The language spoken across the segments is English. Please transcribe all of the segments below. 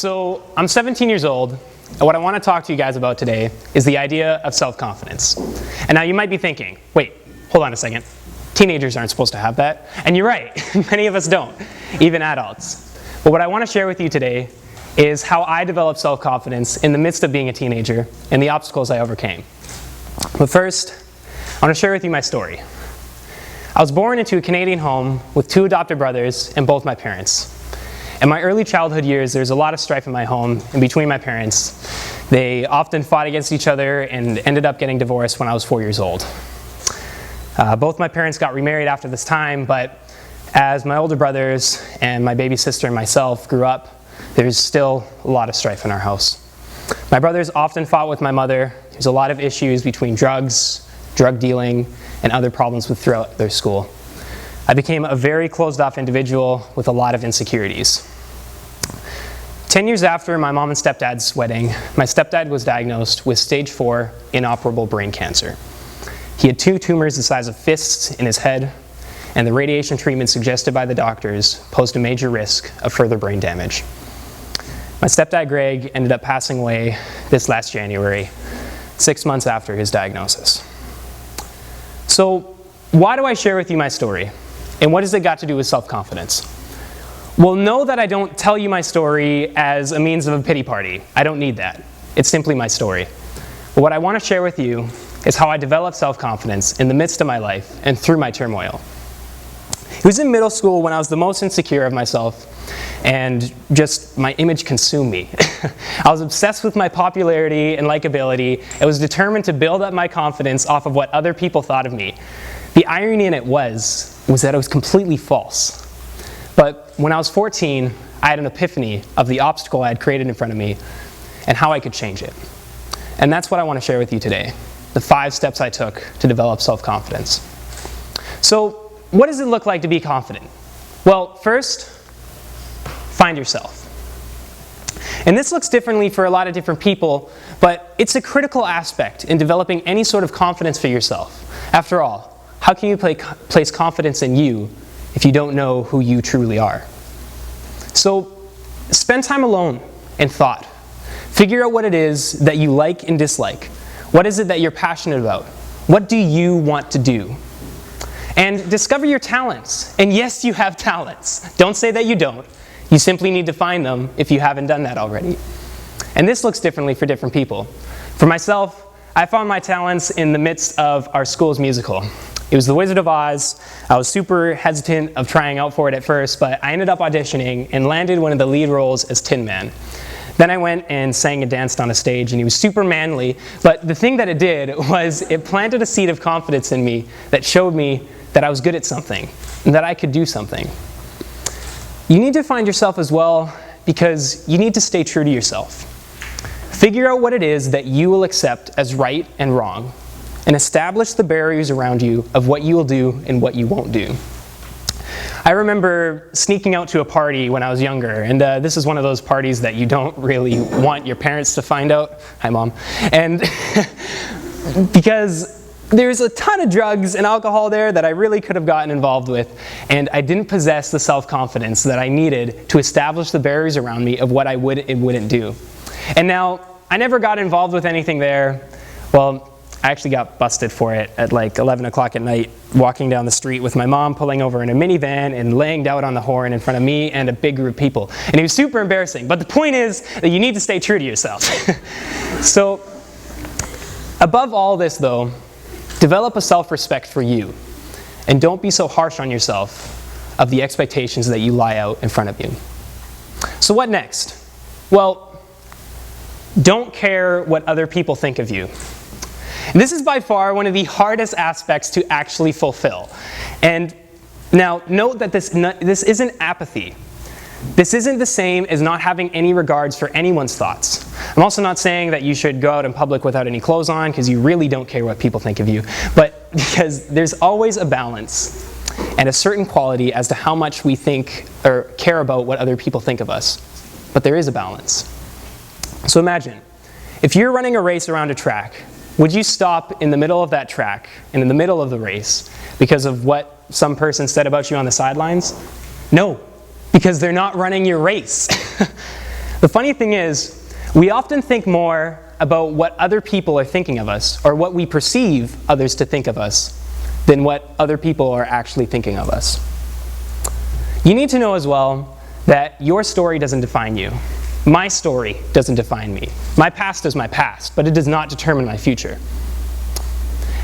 So I'm 17 years old, and what I want to talk to you guys about today is the idea of self-confidence. And now you might be thinking, wait, hold on a second. Teenagers aren't supposed to have that. And you're right, many of us don't, even adults. But what I want to share with you today is how I developed self-confidence in the midst of being a teenager and the obstacles I overcame. But first, I want to share with you my story. I was born into a Canadian home with 2 adopted brothers and both my parents. In my early childhood years, there was a lot of strife in my home and between my parents. They often fought against each other and ended up getting divorced when I was 4 years old. Both my parents got remarried after this time, but as my older brothers and my baby sister and myself grew up, there's still a lot of strife in our house. My brothers often fought with my mother. There's a lot of issues between drugs, drug dealing, and other problems throughout their school. I became a very closed-off individual with a lot of insecurities. 10 years after my mom and stepdad's wedding, my stepdad was diagnosed with stage 4 inoperable brain cancer. He had 2 tumors the size of fists in his head, and the radiation treatment suggested by the doctors posed a major risk of further brain damage. My stepdad Greg ended up passing away this last January, 6 months after his diagnosis. So, why do I share with you my story? And what has it got to do with self-confidence? Well, know that I don't tell you my story as a means of a pity party. I don't need that. It's simply my story. But what I want to share with you is how I developed self-confidence in the midst of my life and through my turmoil. It was in middle school when I was the most insecure of myself, and just my image consumed me. I was obsessed with my popularity and likability. I was determined to build up my confidence off of what other people thought of me. The irony in it was that it was completely false. But when I was 14, I had an epiphany of the obstacle I had created in front of me and how I could change it. And that's what I want to share with you today, the 5 steps I took to develop self-confidence. So, what does it look like to be confident? Well, first, find yourself. And this looks differently for a lot of different people, but it's a critical aspect in developing any sort of confidence for yourself. After all, how can you place confidence in you if you don't know who you truly are? So, spend time alone in thought. Figure out what it is that you like and dislike. What is it that you're passionate about? What do you want to do? And discover your talents. And yes, you have talents. Don't say that you don't. You simply need to find them if you haven't done that already. And this looks differently for different people. For myself, I found my talents in the midst of our school's musical. It was The Wizard of Oz. I was super hesitant of trying out for it at first, but I ended up auditioning and landed one of the lead roles as Tin Man. Then I went and sang and danced on a stage, and he was super manly, but the thing that it did was it planted a seed of confidence in me that showed me that I was good at something, and that I could do something. You need to find yourself as well because you need to stay true to yourself. Figure out what it is that you will accept as right and wrong, and establish the barriers around you of what you will do and what you won't do. I remember sneaking out to a party when I was younger, and this is one of those parties that you don't really want your parents to find out. Hi, Mom. And because there's a ton of drugs and alcohol there that I really could have gotten involved with, and I didn't possess the self-confidence that I needed to establish the barriers around me of what I would and wouldn't do. And now, I never got involved with anything there. Well, I actually got busted for it at like 11 o'clock at night, walking down the street with my mom pulling over in a minivan and laying down on the horn in front of me and a big group of people. And it was super embarrassing. But the point is that you need to stay true to yourself. So, above all this though, develop a self-respect for you. And don't be so harsh on yourself of the expectations that you lie out in front of you. So what next? Well, don't care what other people think of you. This is by far one of the hardest aspects to actually fulfill. And now, note that this isn't apathy. This isn't the same as not having any regards for anyone's thoughts. I'm also not saying that you should go out in public without any clothes on because you really don't care what people think of you, but because there's always a balance and a certain quality as to how much we think or care about what other people think of us. But there is a balance. So imagine, if you're running a race around a track, would you stop in the middle of that track and in the middle of the race because of what some person said about you on the sidelines? No, because they're not running your race. The funny thing is, we often think more about what other people are thinking of us, or what we perceive others to think of us, than what other people are actually thinking of us. You need to know as well that your story doesn't define you. My story doesn't define me. My past is my past, but it does not determine my future.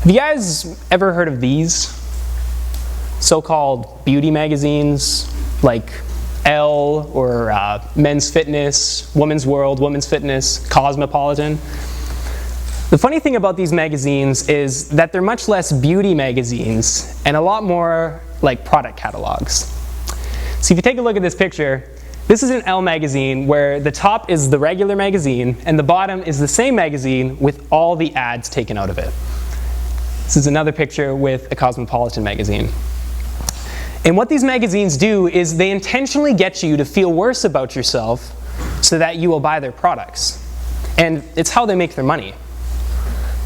Have you guys ever heard of these so-called beauty magazines like Elle or Men's Fitness, Women's World, Women's Fitness, Cosmopolitan? The funny thing about these magazines is that they're much less beauty magazines and a lot more like product catalogs. So if you take a look at this picture, this is an Elle magazine where the top is the regular magazine and the bottom is the same magazine with all the ads taken out of it. This is another picture with a Cosmopolitan magazine. And what these magazines do is they intentionally get you to feel worse about yourself so that you will buy their products. And it's how they make their money.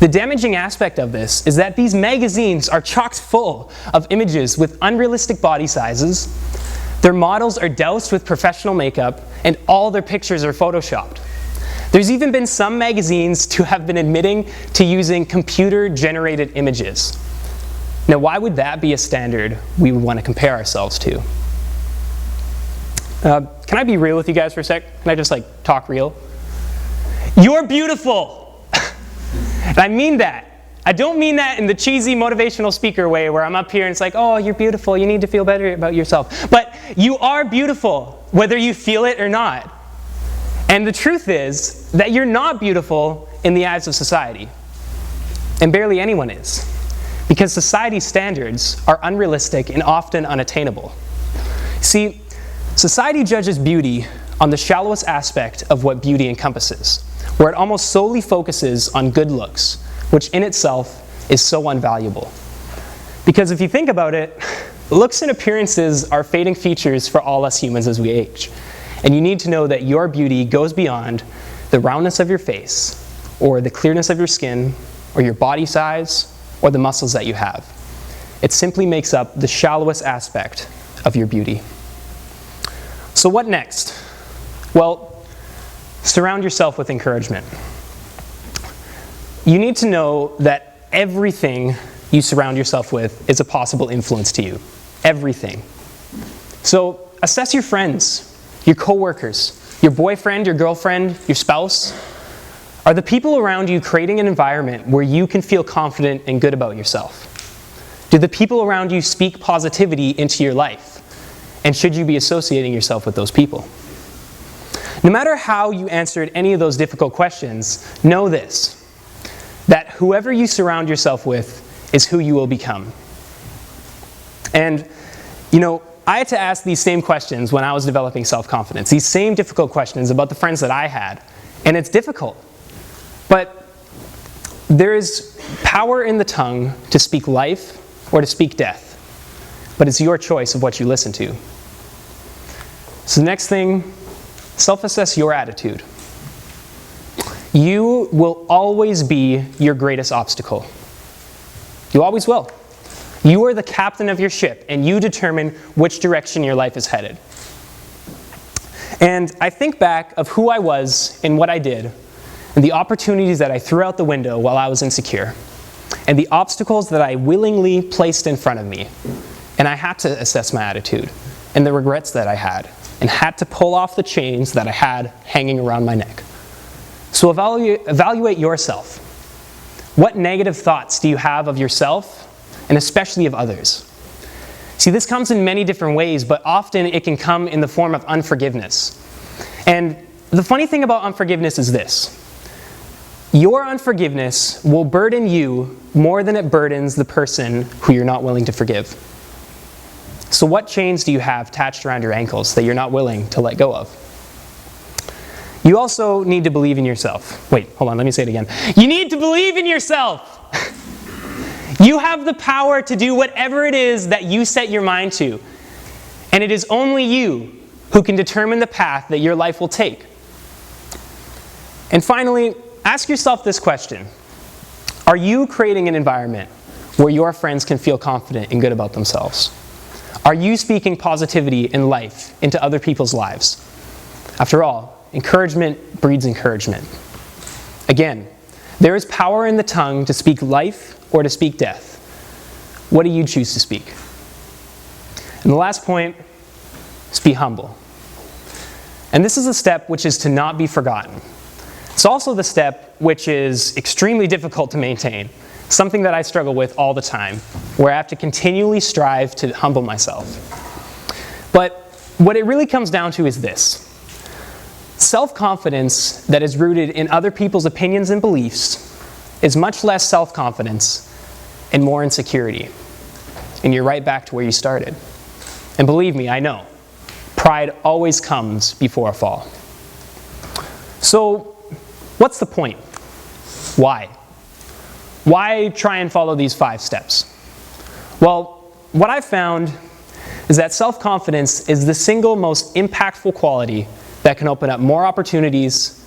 The damaging aspect of this is that these magazines are chock full of images with unrealistic body sizes. Their models are doused with professional makeup, and all their pictures are photoshopped. There's even been some magazines to have been admitting to using computer-generated images. Now, why would that be a standard we would want to compare ourselves to? Can I be real with you guys for a sec? Can I just talk real? You're beautiful! And I mean that. I don't mean that in the cheesy motivational speaker way where I'm up here and it's like, oh, you're beautiful, you need to feel better about yourself. But you are beautiful, whether you feel it or not. And the truth is that you're not beautiful in the eyes of society. And barely anyone is. Because society's standards are unrealistic and often unattainable. See, society judges beauty on the shallowest aspect of what beauty encompasses, where it almost solely focuses on good looks, which in itself is so unvaluable. Because if you think about it, looks and appearances are fading features for all us humans as we age. And you need to know that your beauty goes beyond the roundness of your face, or the clearness of your skin, or your body size, or the muscles that you have. It simply makes up the shallowest aspect of your beauty. So what next? Well, surround yourself with encouragement. You need to know that everything you surround yourself with is a possible influence to you. Everything. So assess your friends, your coworkers, your boyfriend, your girlfriend, your spouse. Are the people around you creating an environment where you can feel confident and good about yourself? Do the people around you speak positivity into your life? And should you be associating yourself with those people? No matter how you answered any of those difficult questions, know this, that whoever you surround yourself with is who you will become. And, I had to ask these same questions when I was developing self-confidence, these same difficult questions about the friends that I had. And it's difficult. But there is power in the tongue to speak life or to speak death. But it's your choice of what you listen to. So the next thing, self-assess your attitude. You will always be your greatest obstacle. You always will. You are the captain of your ship, and you determine which direction your life is headed. And I think back of who I was and what I did, and the opportunities that I threw out the window while I was insecure, and the obstacles that I willingly placed in front of me. And I had to assess my attitude, and the regrets that I had, and had to pull off the chains that I had hanging around my neck. So evaluate yourself. What negative thoughts do you have of yourself, and especially of others? See, this comes in many different ways, but often it can come in the form of unforgiveness. And the funny thing about unforgiveness is this. Your unforgiveness will burden you more than it burdens the person who you're not willing to forgive. So what chains do you have attached around your ankles that you're not willing to let go of? You also need to believe in yourself. Wait, hold on, let me say it again. You need to believe in yourself. You have the power to do whatever it is that you set your mind to. And it is only you who can determine the path that your life will take. And finally, ask yourself this question. Are you creating an environment where your friends can feel confident and good about themselves? Are you speaking positivity and life into other people's lives? After all, encouragement breeds encouragement. Again, there is power in the tongue to speak life or to speak death. What do you choose to speak? And the last point is be humble. And this is a step which is to not be forgotten. It's also the step which is extremely difficult to maintain, something that I struggle with all the time, where I have to continually strive to humble myself. But what it really comes down to is this. Self-confidence that is rooted in other people's opinions and beliefs is much less self-confidence and more insecurity. And you're right back to where you started. And believe me, I know, pride always comes before a fall. So, what's the point? Why? Why try and follow these 5 steps? Well, what I've found is that self-confidence is the single most impactful quality that can open up more opportunities,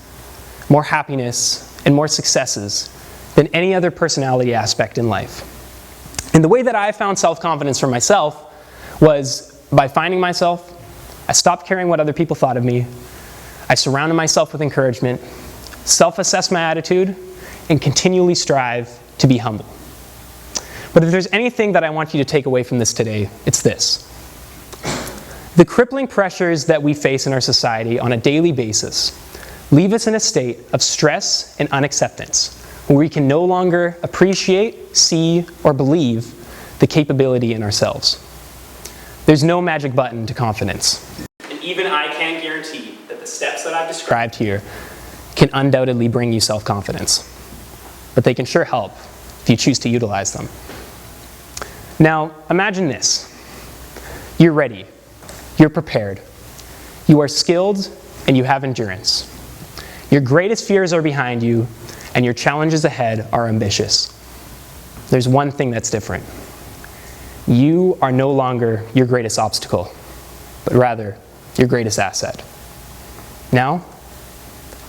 more happiness, and more successes than any other personality aspect in life. And the way that I found self-confidence for myself was by finding myself. I stopped caring what other people thought of me. I surrounded myself with encouragement, self-assess my attitude, and continually strive to be humble. But if there's anything that I want you to take away from this today, it's this. The crippling pressures that we face in our society on a daily basis leave us in a state of stress and unacceptance, where we can no longer appreciate, see, or believe the capability in ourselves. There's no magic button to confidence. And even I can't guarantee that the steps that I've described here can undoubtedly bring you self-confidence. But they can sure help if you choose to utilize them. Now, imagine this. You're ready. You're prepared. You are skilled and you have endurance. Your greatest fears are behind you and your challenges ahead are ambitious. There's one thing that's different. You are no longer your greatest obstacle, but rather your greatest asset. Now,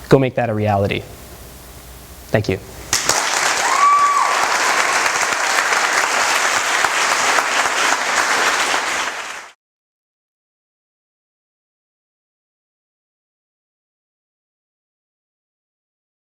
go make that a reality. Thank you.